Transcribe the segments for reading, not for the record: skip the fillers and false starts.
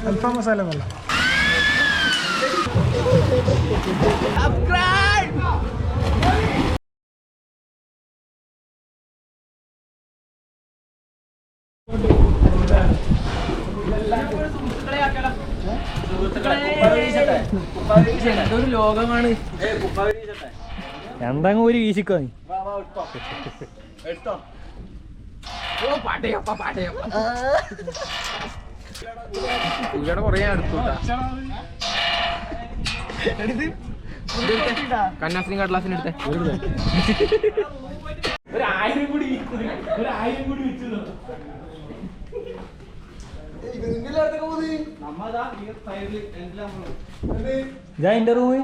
അൽഫാം മസാല വെള്ള. എന്തൊരു ലോകമാണ്. എന്താ ഒരു വീശിക്കോ നീ. ഇവിടെ കൊറേ അടുത്തൂട്ടാ. കന്യാസ്ത്രീ കടലാസിന് എടുത്തേ. 1000 കൂടി ഇതാ എന്റെ റൂം.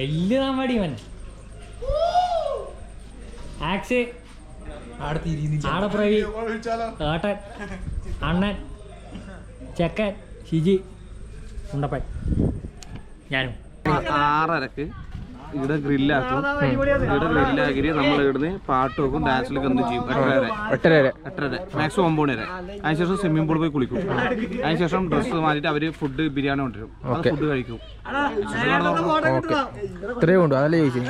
എല്ല് നമ്മടി മൻ ആക്സ് ആടെ പ്രവി ഏട്ടൻ അണ്ണൻ ചെക്കൻ ഷിജി ഉണ്ടപ്പൻ ഞാനും. 6:30 ഇവിടെ ഗ്രില്ലാക്കും. ഇവിടെ ഗ്രില്ലാക്കി നമ്മൾ ഇവിടുന്ന് പാട്ട് വെക്കും, ഡാൻസിലൊക്കെ എന്ത് ചെയ്യും. 8:30 മാക്സിമം 9 വരെ. അതിനുശേഷം സ്വിമ്മിംഗ് പൂളിൽ പോയി കുളിക്കും. അതിനുശേഷം ഡ്രസ്സ് മാറ്റിയിട്ട് അവര് ഫുഡ് ബിരിയാണി കൊണ്ടുവരും. ഫുഡ് കഴിക്കും. ഇത്രയും ഉണ്ടോ? അതല്ലേ ചോദിച്ചു.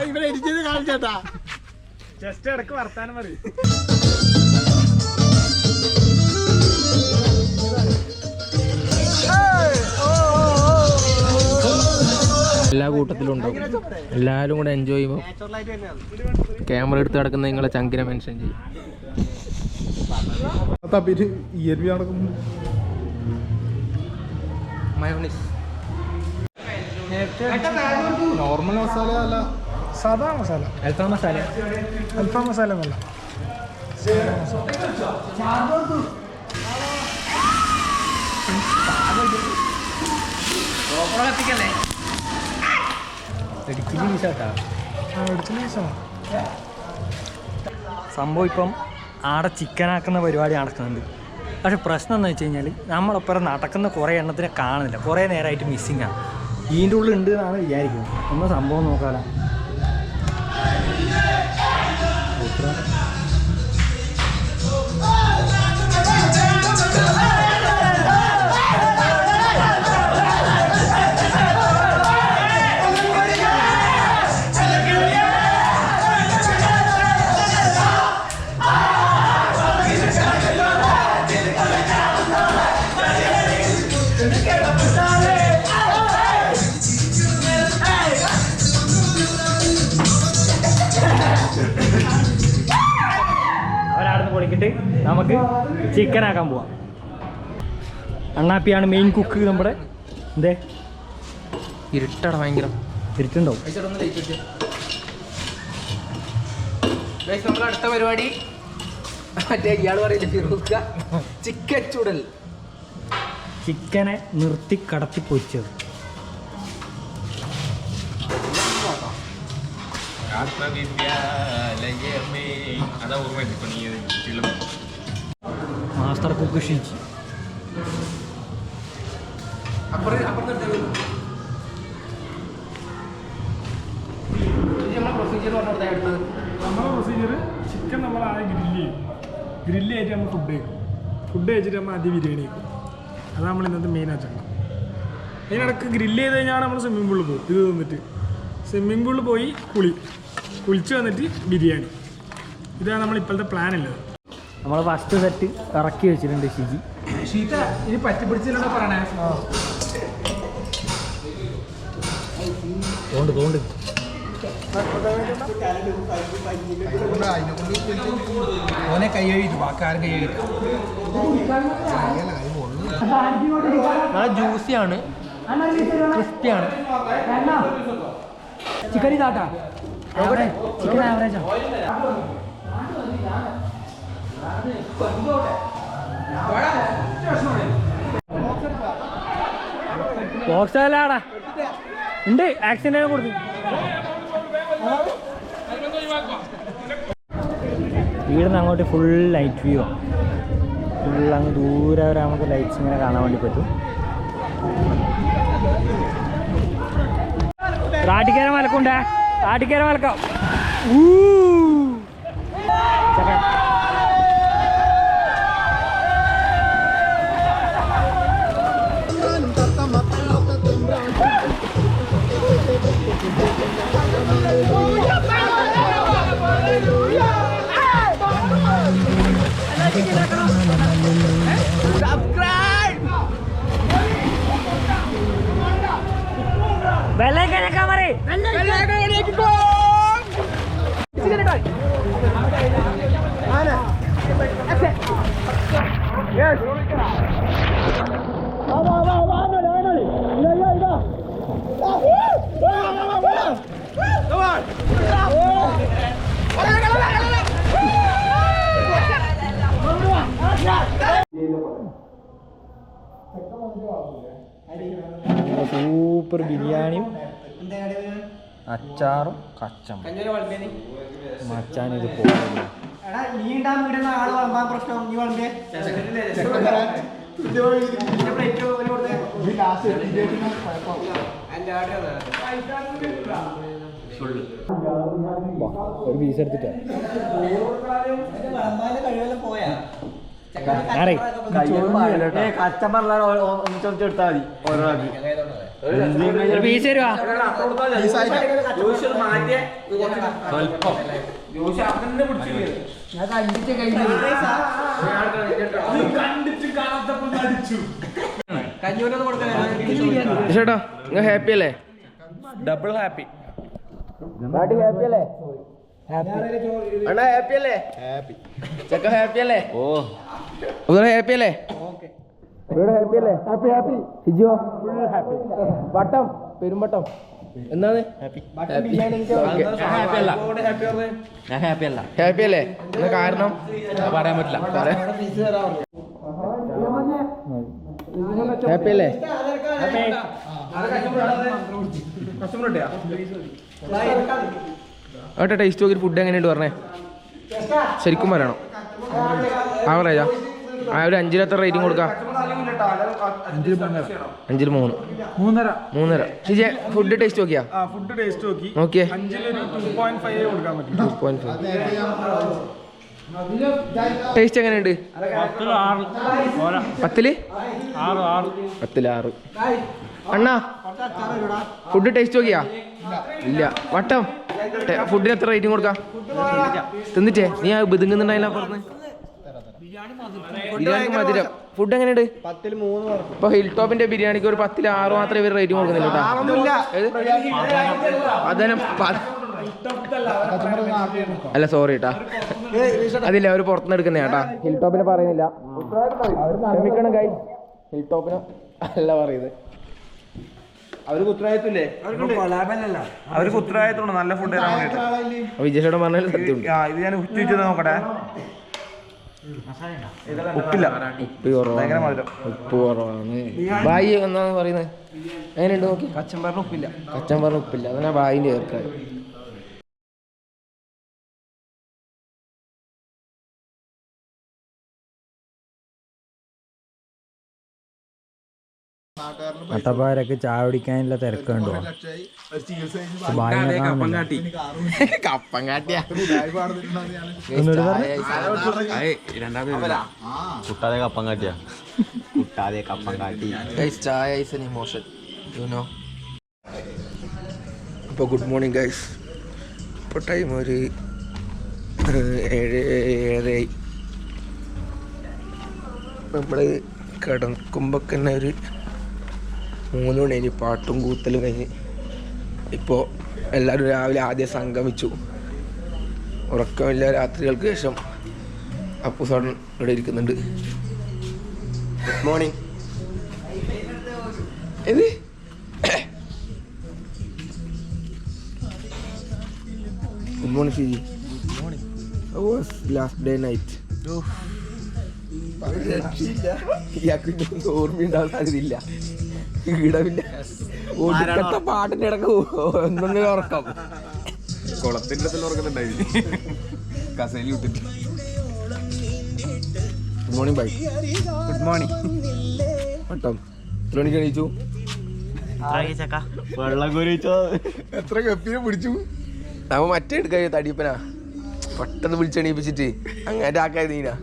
ജസ്റ്റ് ഇടക്ക് വർത്താനം പറയും. എല്ലാ കൂട്ടത്തിലും ഉണ്ടാവും. എല്ലാവരും കൂടെ എൻജോയ് ചെയ്യുമ്പോൾ ക്യാമറ എടുത്ത് കിടക്കുന്ന നിങ്ങളെ ചങ്കിനെ മെൻഷൻ ചെയ്യും. നോർമൽ മസാല അല്ല, സാധാ മസാല. അൽഫാം മസാല. അൽഫാം മസാല വെള്ള. സംഭവം ഇപ്പം ആടെ ചിക്കനാക്കുന്ന പരിപാടി നടക്കുന്നുണ്ട്. പക്ഷെ പ്രശ്നം എന്ന് വെച്ച് കഴിഞ്ഞാൽ നമ്മളൊപ്പം നടക്കുന്ന കുറേ എണ്ണത്തിനെ കാണുന്നില്ല. കുറേ നേരമായിട്ട് മിസ്സിങ് ആണ്. ഇതിൻ്റെ ഉള്ളിൽ ഉണ്ട് എന്നാണ് വിചാരിക്കുന്നത്. ഒന്ന് സംഭവം നോക്കാലോ. അവരാടുന്ന് പൊളിക്കിട്ട് നമുക്ക് ചിക്കൻ ആക്കാൻ പോവാം. അണ്ണാപ്പിയാണ് മെയിൻ കുക്ക് നമ്മുടെ. എന്തേ ഇരുട്ടട ഭയങ്കര ഇരുട്ടുണ്ടാവും. നമ്മൾ അടുത്ത പരിപാടി മറ്റേ ഇയാൾ പറയില്ല, ചിക്കൻ ചൂടൽ. ചിക്കനെ നിർത്തി കടത്തി പൊരിച്ചത്. Master cook Shiji. നമ്മുടെ പ്രൊസീജിയർ ചിക്കൻ നമ്മൾ ആദ്യം ഗ്രില്ല് ചെയ്തിട്ട് നമ്മൾ ഫുഡ് കഴിക്കും. ഫുഡ് കഴിച്ചിട്ട് നമ്മൾ ആദ്യം ബിരിയാണി കഴിക്കും. അതാണ് നമ്മൾ ഇന്നത്തെ മെയിൻ ആച്ചണം. അതിനിടക്ക് ഗ്രില്ല് ചെയ്ത് കഴിഞ്ഞാൽ നമ്മൾ സ്വിമ്മിംഗ് പൂളിൽ പോകും. ഇത് തന്നിട്ട് സ്വിമ്മിംഗ് പൂളിൽ പോയി കുളിച്ച് വന്നിട്ട് ബിരിയാണി. ഇതാണ് നമ്മൾ ഇപ്പോഴത്തെ പ്ലാൻ ഉള്ളത്. നമ്മൾ ഫസ്റ്റ് സെറ്റ് ഇറക്കി വെച്ചിട്ടുണ്ട് ഷിജി. ഇനി പറ്റിപ്പിടിച്ചിട്ടുണ്ടോ പറയണേ. തോണ്ട് ഓനെ കൈ കഴിച്ചു, ബാക്കാരും കൈ കഴിച്ചു. നല്ല ജ്യൂസിയാണ്, ക്രിസ്പിയാണ്. ചിക്കൻ ഇതാട്ടാ, ചിക്കൻ ആവറേജാ. ബോക്സ് അല്ലാടാ ഉണ്ട്, ആക്സിഡന്റ് കൊടുത്തു. വീടിന്ന് അങ്ങോട്ട് ഫുൾ ലൈറ്റ് വ്യൂ ആണ്. ഫുൾ അങ്ങ് ദൂരെ വരെ നമുക്ക് ലൈറ്റ്സ് ഇങ്ങനെ കാണാൻ വേണ്ടി പറ്റും. റാട്ടിക്കാര മലക്കുണ്ടേ ആടിക്കര വെൽക്കം. സൂപ്പർ ബിരിയാണിയും അച്ചാറും കച്ചം മച്ചാനിത് പോകുന്നു. ഒരു പീസ് എടുത്തിട്ടാ കച്ചം പറഞ്ഞാൽ ഒന്നിച്ചെടുത്താൽ മതി ഓരോരാൾക്ക്. ഒരു പീസ് തരുവാ. ചേട്ടാ നിങ്ങൾ ഹാപ്പി അല്ലേ? Double happy. ഹാപ്പി അല്ലേ? അണ്ണാ ഹാപ്പി അല്ലേ? ചെക്ക ഹാപ്പി അല്ലേ? ഹാപ്പി അല്ലേ? ഹാപ്പി അല്ലേ? ഹിജോ വട്ടം പെരുമ്പട്ടം എന്താണ്? ഞാൻ ഹാപ്പി അല്ല. ഹാപ്പി അല്ലേ? എന്നാ കാരണം പറയാൻ പറ്റില്ല. ഹാപ്പി അല്ലേ? ഏട്ടാ ടേസ്റ്റ് നോക്കി ഫുഡ് എങ്ങനെയുണ്ട് പറഞ്ഞേ? ശരിക്കും പറയണം. ആവറേജാ? ഒരു 5-ൽ എത്ര റേറ്റിംഗ് കൊടുക്കാം? 5-ൽ 3.5. ശരി, ഫുഡ് ടേസ്റ്റ് നോക്കിയാ? ഫുഡ് ടേസ്റ്റ് നോക്കി. നോക്കിയേ 5-ൽ 2.5 കൊടുക്കാൻ പറ്റും. 2.5. ടേസ്റ്റ് എങ്ങനെയുണ്ട്? 10-ൽ 6. അണ്ണാ ഫുഡ് ടേസ്റ്റ് നോക്കിയാ? ഇല്ല. വട്ടം ഫുഡിന് എത്ര റേറ്റിംഗ് കൊടുക്കാം? തിന്നിട്ടേ നീ ആ ബിതുങ്ങുന്നുണ്ടായില്ല പറഞ്ഞ്. ബിരിയാണി മധുരം. ഫുഡ് എങ്ങനെയുണ്ട്? 10-ൽ 3. ഇപ്പൊ ഹിൽ ടോപ്പിന്റെ ബിരിയാണിക്ക് ഒരു 10-ൽ 6 മാത്രമേ ഇവർ റേറ്റിംഗ് കൊടുക്കുന്നില്ല കേട്ടോ. അല്ല സോറി കേട്ടാ, അതില്ല അവർ പുറത്തുനിന്ന് എടുക്കുന്ന കേട്ടാ. ഹിൽ ടോപ്പിനെ പറയുന്നില്ല, ക്ഷമിക്കണം കൈ. ഹിൽ ടോപ്പിന് അല്ല പറയുന്നത്. അവർക്ക് ഉത്തരവാദിത്വമില്ലേ? അവർക്ക് ഉത്തരവാദിത്തമുണ്ട് നല്ല ഫുഡ് വിജയശേടം പറഞ്ഞാലും സത്യമുണ്ട്. ഇത് ഞാൻ ഉച്ച നോക്കട്ടെ. ഉപ്പില്ല, ഉപ്പ് കുറവാണ്. ഉപ്പ് കുറവാണ്. ബായി എന്നാണ് പറയുന്നത്. എങ്ങനെയുണ്ട് നോക്കി? കച്ചം പറഞ്ഞ ഉപ്പില്ല. കച്ചം പറഞ്ഞ ഉപ്പില്ല. അതന്നെ ബായിന്റെ ചേർക്കാൻ. അട്ടപ്പാരൊക്കെ ചായ കുടിക്കാനുള്ള തിരക്കുണ്ടോ? ഇപ്പോൾ ഗുഡ് മോർണിംഗ് ഗൈസ്. ഇപ്പോൾ ടൈം ഒരു 7:30. നമ്മൾ കിടക്കുമ്പോൾ തന്നെ ഒരു 3 മണി കഴിഞ്ഞ് പാട്ടും കൂത്തലും കഴിഞ്ഞ് ഇപ്പോൾ എല്ലാവരും രാവിലെ ആദ്യം സംഗമിച്ചു. ഉറക്കമില്ല രാത്രികൾക്ക് ശേഷം അപ്പുസോടൻ ഇവിടെ ഇരിക്കുന്നുണ്ട്. Good morning. ഏത് ഗുഡ് മോർണിംഗ് ഫിജി. Was last day night. ഇയാൾക്ക് ഓർമ്മയുണ്ടാവാൻ സാധ്യതയില്ല. ഈടവില്ല ഒടുക്കത്തെ പാട്ടിന്റെ ഇടക്ക് ഒന്നും ഉറക്കം. കുളത്തിന്റെ ഉറക്കുന്നുണ്ടായി കസേലി വിട്ടിട്ട്. Good morning bye. Good morning. വട്ടം എത്ര മണിക്ക് എണീച്ചു? വെള്ളം കോരിച്ചോ? എത്ര കപ്പിനെ പിടിച്ചു? അവ മറ്റേ എടുക്ക തടിയപ്പനാ പെട്ടെന്ന് വിളിച്ചെണീപ്പിച്ചിട്ട് അങ്ങനെ ആക്കാതെ നീനാ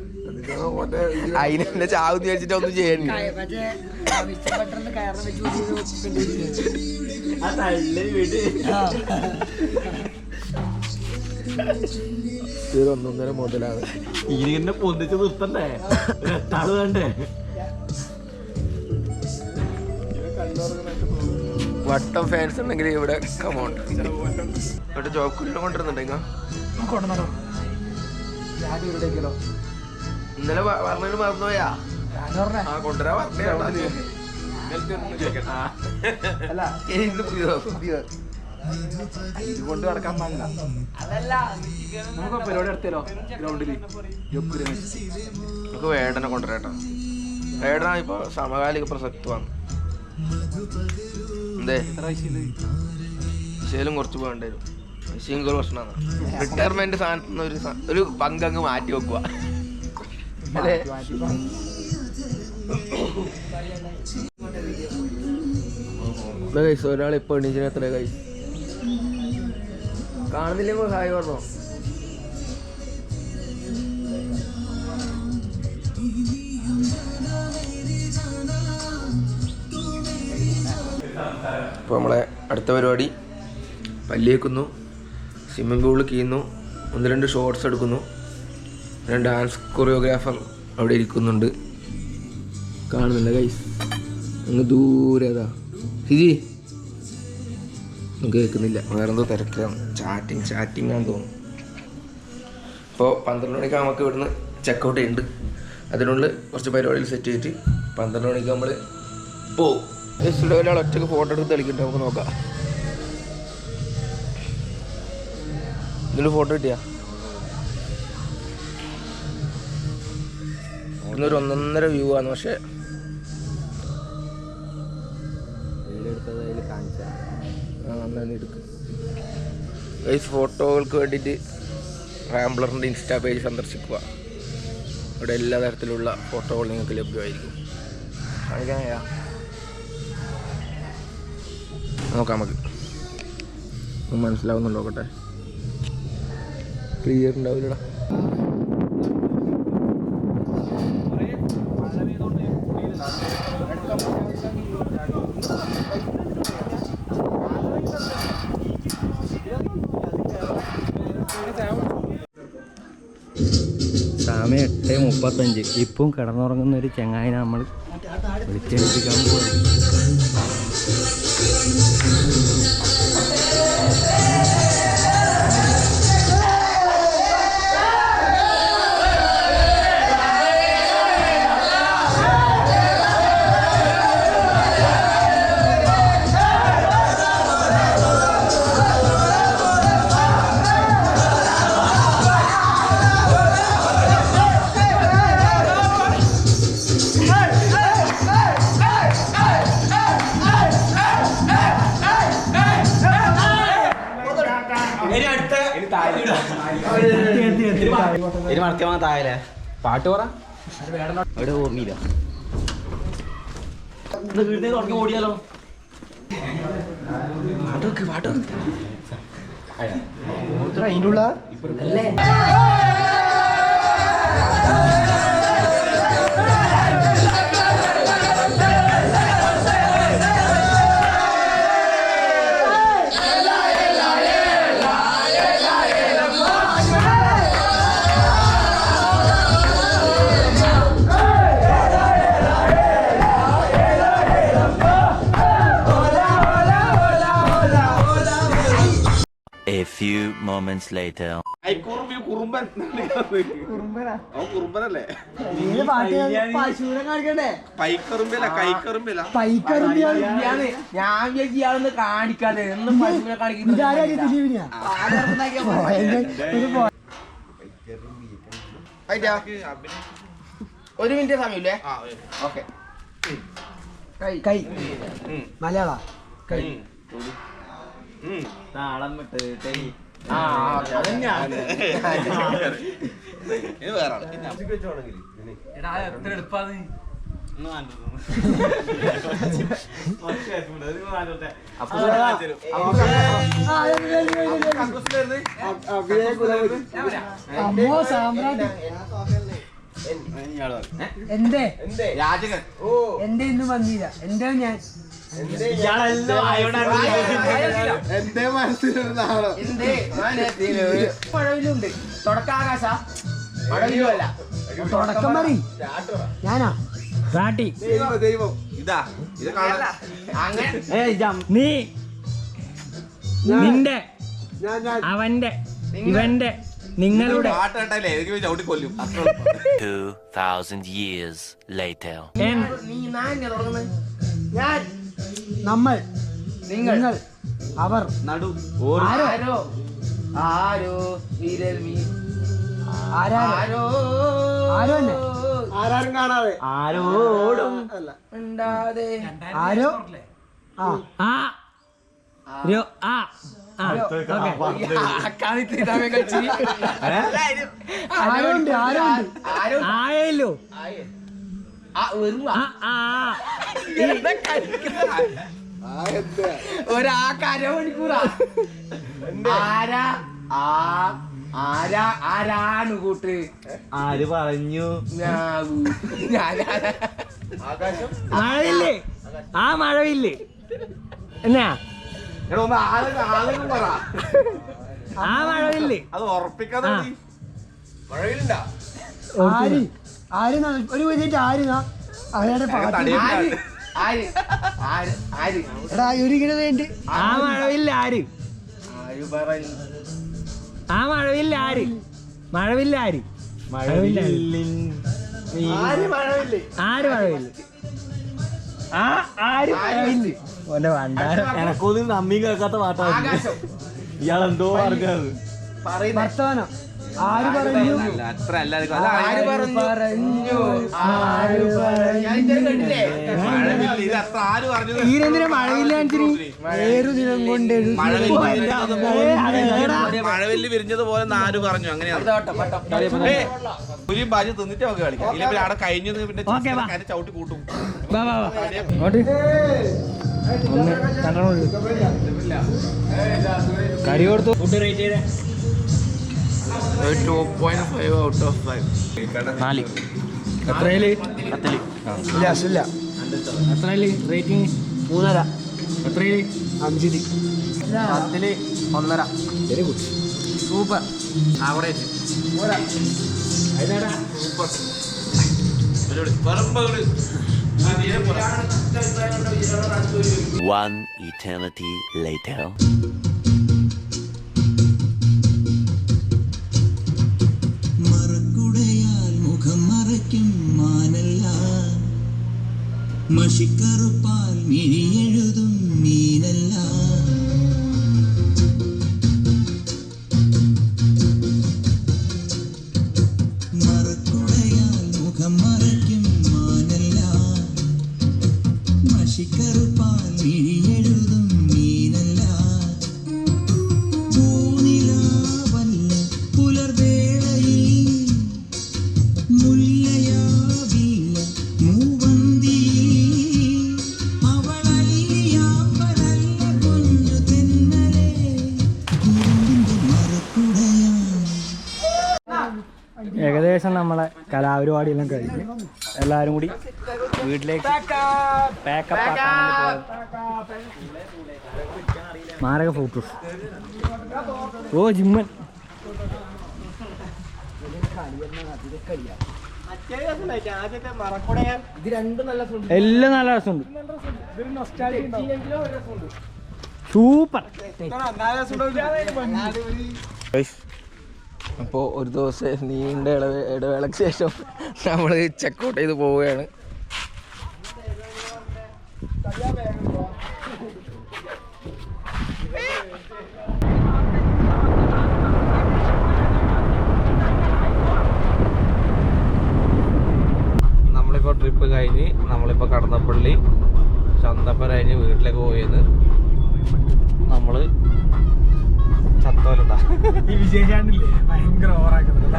അതിനെ ചാവുന്ന് വിചാരിച്ചിട്ട് ഒന്നും ചെയ്യാനില്ല. ഒന്നൊന്നര മുതലാണ് ഇങ്ങനെ പൊന്തിച്ച് നിർത്തണ്ടേ എട്ടാള് വേണ്ടേ. വട്ടം ഫാൻസ് ഉണ്ടെങ്കിൽ ഇവിടെ കമൗണ്ട് ഇവിടെ ജോബ് കുട്ടിനെ കൊണ്ടുവരുന്നുണ്ടെങ്കിൽ ഇന്നലെ പറഞ്ഞതിന് മറന്നുപോയാ കൊണ്ടുവരാ കൊണ്ട് നടക്കാൻ പാടില്ല. നമുക്ക് പരിപാടി നടത്തിയാലോ ഗ്രൗണ്ടില് നമുക്ക് വേടനെ കൊണ്ടുവരാട്ടോ. വേടന ഇപ്പൊ സമകാലിക പ്രസക്തമാണ്. എന്തേ വിഷയിലും കുറച്ച് പോകേണ്ടി വരും. വിഷയം ഒരു പ്രശ്നമാണ്. റിട്ടയർമെന്റ് സ്ഥാനത്ത് ഒരു പങ്കങ്ങ് മാറ്റി വെക്കുക അല്ലേ. കൈസ് ഒരാൾ ഇപ്പൊ എണീച്ചിന് എത്ര കൈ കാണുന്നില്ലെങ്കിൽ ഹായ് പറഞ്ഞോ. ഇപ്പോൾ നമ്മളെ അടുത്ത പരിപാടി പല്ലിയേക്കുന്നു, സ്വിമ്മിംഗ് പൂളിൽ കീയുന്നു, 1-2 ഷോർട്സ് എടുക്കുന്നു. ഡാൻസ് കൊറിയോഗ്രാഫർ അവിടെ ഇരിക്കുന്നുണ്ട്. കാണുന്നില്ല ഗൈസ്, അങ്ങ് ദൂരെ അതാ ഹിജി കേൾക്കുന്നില്ല. വേറെന്തോ തിരക്കിലാണ്, ചാറ്റിംഗ് ആണെന്ന് തോന്നുന്നു. ഇപ്പോൾ 12 മണിക്ക് നമുക്ക് ഇവിടുന്ന് ചെക്കൗട്ട് ചെയ്യുന്നുണ്ട്. അതിനുള്ളിൽ കുറച്ച് പരിപാടികൾ സെറ്റ് ചെയ്തിട്ട് 12 മണിക്ക് നമ്മൾ പോവും. ജസ്റ്റ് ഒരാൾ ഒറ്റയ്ക്ക് ഫോട്ടോ എടുത്ത് തെളിക്കട്ടെ, നമുക്ക് നോക്കാം. ഇതിൽ ഫോട്ടോ കിട്ടിയാ ഇവിടുന്ന് ഒരു 1.5 വ്യൂ ആണ്. പക്ഷേ ഗൈസ് ഫോട്ടോകൾക്ക് വേണ്ടിയിട്ട് റാംബ്ലറിൻ്റെ ഇൻസ്റ്റാ പേജ് സന്ദർശിക്കുക. ഇവിടെ എല്ലാ തരത്തിലുള്ള ഫോട്ടോകൾ നിങ്ങൾക്ക് ലഭ്യമായിരിക്കും. കാണിക്കാനാ നോക്കാം, നമുക്ക് മനസ്സിലാവുന്നുണ്ടോ? നോക്കട്ടെ, ക്ലിയർ ഉണ്ടാവില്ലടാ. സമയം 8:35. ഇപ്പം കിടന്നുറങ്ങുന്ന ഒരു ചങ്ങായിനെ നമ്മൾ വിളിച്ചെടുപ്പിക്കാൻ പോകും. പാട്ട് പറ അവിടെ ഓർമ്മയില്ല. വീട്ടിലേക്ക് തുടങ്ങി ഓടിയാലോ. പാട്ട് അതിൻ്റെ ഉള്ള A few moments later. കുറുമ്പനല്ലേ ഞാൻ ഇയാളൊന്ന് കാണിക്കാതെ ഒന്നും പശുവിനെ കാണിക്കുന്നു. ഒരു മിനിറ്റ് സമയമില്ലേ? ഓക്കെ. കൈ മലയാള കൈ താളം വിട്ട് എത്ര എളുപ്പാണ്. അമ്മോ സാമ്രാജ്യം എന്തേ എന്റെ ഇന്നും വന്നില്ല എന്റെ ഞാൻ മഴവിലുണ്ട് തുടക്കാകാശ മഴവിലുമല്ല തുടക്കം മറി ഞാനാ റാട്ടി ഇതാ ഇത് നീ നിന്റെ അവന്റെ ഇവന്റെ നിങ്ങളുടെ പാട്ടല്ലേ എനിക്ക് ചവിട്ടി കൊല്ലും 2,000 years later. ഞാൻ നമ്മൾ നിങ്ങൾ അവർ നടു ആരോ ആരോ വിരൽ ആരോ ആരോ തന്നെ ആരാരും കാണാതെ ആരോടും ഉണ്ടാതെ ആരോ ആ ആ രോ ആ ആ ആരോണ്ട് ആരോണ്ട് ആയല്ലോ ഒരാക്കരമണിക്കൂറാ ആരാ ആരാണ് കൂട്ട് ആര് പറഞ്ഞു മഴയില്ലേ ആ മഴവില്ലേ എന്നാ ആ മഴവില്ലേ അത് ഉറപ്പിക്കാതെ മഴയിലുണ്ടാ ആര് ആര് ഒരു വിധമായിട്ട് ആര് അവരുടെ പാട്ട് എടാ ഒരിങ്ങനെ വേണ്ടി ആ മഴവില്ല ആര് ആ മഴവില്ല ആര് മഴവില്ല ആര് മഴവില്ല ആര് മഴവില്ല ആ ആര് മഴവില്ല ഓന്റെ വണ്ടാരം എനക്കൊന്നും നമ്മി കേൾക്കാത്ത പാട്ടാണ് ഇയാളെന്തോ പറഞ്ഞത് വർത്തമാനം ആര് പറഞ്ഞു അത്ര അല്ല ആര് പറഞ്ഞു ആര് ഇത് അത്ര ആര് പറഞ്ഞത് ഈരെന്തിനാ മഴവില്ല ഏറു ദിനം കൊണ്ട് മഴവെല്ലി വിരിഞ്ഞത് പോലെ ആര് പറഞ്ഞു അങ്ങനെയാണ് ഒരു ബാജ് തിന്നിട്ട് നമുക്ക് കളിക്കാം ഇല്ല പിന്നെ അവിടെ കഴിഞ്ഞത് പിന്നെ കരി ചവിട്ടി കൂട്ടും കറി കൊടുത്തു ഫുഡ് റേറ്റ് ചെയ്തേ 2.5 out of 5 4 എത്രയില് ഇല്ല എത്രയില് റേറ്റിംഗ് 3.5 എത്രയില് 5 10ല് 1.5 very good super average super One eternity later. മഷിക്കറുപ്പാൽ മിഴിയെഴുതും മീനല്ല മറക്കുടയാൽ മുഖം മറയ്ക്കും മാനല്ല മഷിക്കറുപ്പാൽ മിഴിയെഴുതും മീനല്ല പൂനിലാവല്ല പുലർവേളയിൽ മുല്ലയാവില്ല മൂവന്തി അവളല്ലിയാമ്പലല്ല കുഞ്ഞു തെന്നലേ കുറുമ്പിന്റെ മറക്കുടയാ. ഏകദേശം നമ്മളെ കലാപരിപാടിയെല്ലാം കഴിഞ്ഞ് എല്ലാവരും കൂടി വീട്ടിലേക്ക് പാക്കപ്പ് ആക്കാൻ മാരക ഫോട്ടോസ് ഓ ജിമ്മൻ എല്ലാം നല്ല രസമുണ്ട് സൂപ്പർ. അപ്പോൾ ഒരു ദിവസം നീണ്ട ഇടവേളയ്ക്ക് ശേഷം നമ്മൾ ചെക്കൗട്ട് ചെയ്ത് പോവുകയാണ്. നമ്മളിപ്പോൾ ട്രിപ്പ് കഴിഞ്ഞ് നമ്മളിപ്പോൾ കടന്നപ്പള്ളി ചന്തപ്പര കഴിഞ്ഞ് വീട്ടിലേക്ക് പോയത് നമ്മൾ ചത്തോലുണ്ടാ ഈ വിജയചാണ്ടില്ലേ ഭയങ്കര ഓവറാക്കുന്നുണ്ട്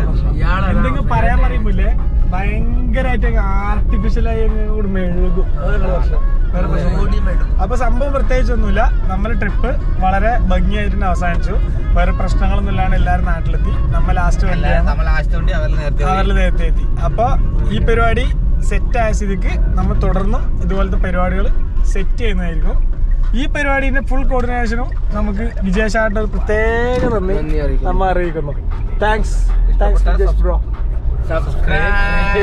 എന്തെങ്കിലും പറയാൻ പറയുമ്പോല്ലേ ഭയങ്കരമായിട്ട് ആർട്ടിഫിഷ്യലായി കൂടി മെഴുകും അതാണ് പ്രശ്നം. വേറെ പ്രശ്നം. അപ്പൊ സംഭവം പ്രത്യേകിച്ചൊന്നുമില്ല. നമ്മളെ ട്രിപ്പ് വളരെ ഭംഗിയായിട്ട് അവസാനിച്ചു. വേറെ പ്രശ്നങ്ങളൊന്നും ഇല്ലാണ്ട് എല്ലാവരും നാട്ടിലെത്തി. നമ്മൾ ലാസ്റ്റ് അവരിൽ നേരത്തെ എത്തി. അപ്പൊ ഈ പരിപാടി സെറ്റ് ആയ സ്ഥിതിക്ക് നമ്മൾ തുടർന്നും ഇതുപോലത്തെ പരിപാടികൾ സെറ്റ് ചെയ്യുന്നതായിരിക്കും. ഈ പരിപാടിന്റെ ഫുൾ കോർഡിനേഷനും നമുക്ക് വിജയശാന്റെ ഒരു പ്രത്യേക നന്ദി നമ്മൾ അറിയിക്കുന്നു. Thanks Vijesh bro. സബ്സ്ക്രൈബ്.